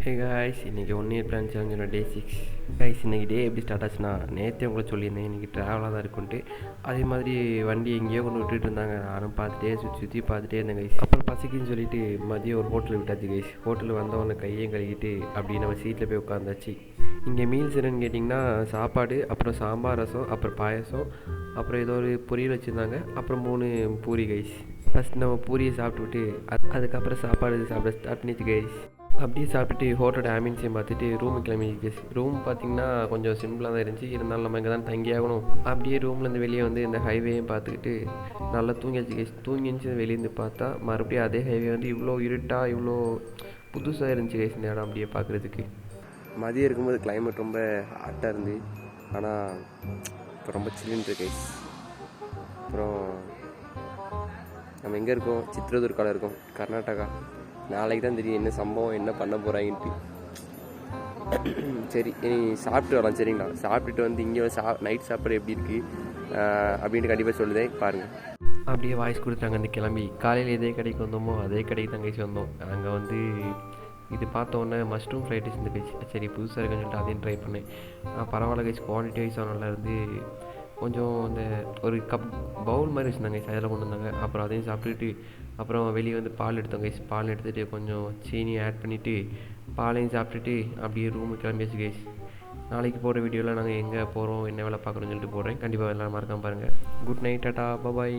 Hey guys, இன்றைக்கி one year plan சேலஞ்சோட டே 6. Guys, இன்றைக்கி டே எப்படி ஸ்டார்ட் ஆச்சுன்னா, நேற்றே உங்களை சொல்லியிருந்தேன் இன்றைக்கி ட்ராவலாக தான் இருக்குன்ட்டு. அதே மாதிரி வண்டி எங்கேயோ கொண்டு விட்டுட்டு இருந்தாங்க. நானும் பார்த்துட்டே சுற்றி பார்த்துட்டே இருந்தேன் கைஸ். அப்புறம் பசிக்குன்னு சொல்லிட்டு மதியம் ஒரு ஹோட்டலில் விட்டாச்சு கைஸ். ஹோட்டலில் வந்தவொடனே கையும் கழுவிட்டு அப்படியே நம்ம சீட்டில் போய் உட்காந்தாச்சு. இங்கே மீல்ஸ் என்னென்னு கேட்டிங்கன்னா, சாப்பாடு, அப்புறம் சாம்பார், ரசம், அப்புறம் பாயசம், அப்புறம் ஏதோ ஒரு பொரியல் வச்சுருந்தாங்க, அப்புறம் 3 பூரி கைஸ். ஃபஸ்ட் நம்ம பூரியை சாப்பிட்டுவிட்டு அதுக்கப்புறம் சாப்பாடு சாப்பிட ஸ்டார்ட் பண்ணிச்சு கைஸ். அப்படியே சாப்பிட்டுட்டு ஹோட்டலோட ஆம்பியன்ஸையும் பார்த்துட்டு ரூமுக்கு கிளம்பிச்சு. ரூம் பார்த்திங்கன்னா கொஞ்சம் சிம்பிளாக தான் இருந்துச்சு. இருந்தாலும் நம்ம இங்கே தான் தங்கி ஆகணும். அப்படியே ரூம்லேருந்து வெளியே வந்து இந்த ஹைவேயும் பார்த்துக்கிட்டு நல்லா தூங்கியாச்சு கேஸ். தூங்கிச்சு வெளியேருந்து பார்த்தா மறுபடியும் அதே ஹைவே வந்து இவ்வளோ இருட்டாக இவ்வளோ புதுசாக இருந்துச்சு கேஸ். இந்த இடம் அப்படியே பார்க்குறதுக்கு. மதியம் இருக்கும்போது கிளைமேட் ரொம்ப ஹாட்டாக இருந்து, ஆனால் இப்போ ரொம்ப சில்லுன்னு கேஸ். அப்புறம் நம்ம எங்கே இருக்கோம்? சித்ரதுர்காவில் இருக்கோம், கர்நாடகா. நாளைக்கு தான் தெரியும் என்ன சம்பவம், என்ன பண்ண போகிறாங்கன்ட்டு. சரி, இனி சாப்பிட்டு வரலாம் சரிங்களா? சாப்பிட்டுட்டு வந்து இங்கே நைட் சாப்பாடு எப்படி இருக்குது அப்படின்ட்டு கண்டிப்பாக சொல்லுதேன் பாருங்கள். அப்படியே வாய்ஸ் கொடுத்தாங்க அந்த கிளம்பி. காலையில் எதே கடைக்கு வந்தோமோ அதே கடைக்கு தான் கைசி வந்தோம். அங்கே வந்து இது பார்த்தோன்னே மஷ்ரூம் ஃப்ரைட் ரைஸ் இந்த கைசி. சரி, புதுசாக இருக்குன்னு சொல்லிட்டு அதையும் ட்ரை பண்ணேன். பரவாயில்ல கைசி, குவான்டிட்டி வைஸாக நல்லா இருந்து. கொஞ்சம் அந்த ஒரு கப் பவுல் மாதிரி வச்சுருந்தாங்க கைஸ், அதில் கொண்டு வந்தாங்க. அப்புறம் அதையும் சாப்பிட்டுட்டு அப்புறம் வெளியே வந்து பால் எடுத்தோம் கைஸ். பால் எடுத்துகிட்டு கொஞ்சம் சீனி ஆட் பண்ணிவிட்டு பாலையும் சாப்பிட்டுட்டு அப்படியே ரூமுக்கு கிளம்பியாச்சு கைஸ். நாளைக்கு போகிற வீடியோவில் நாங்கள் எங்கே போகிறோம், என்ன வேலை பார்க்குறோன்னு சொல்லிட்டு போடுறேன். கண்டிப்பாக எல்லோரும் மறக்காமல் பாருங்கள். குட் நைட், டாட்டா, பாய்.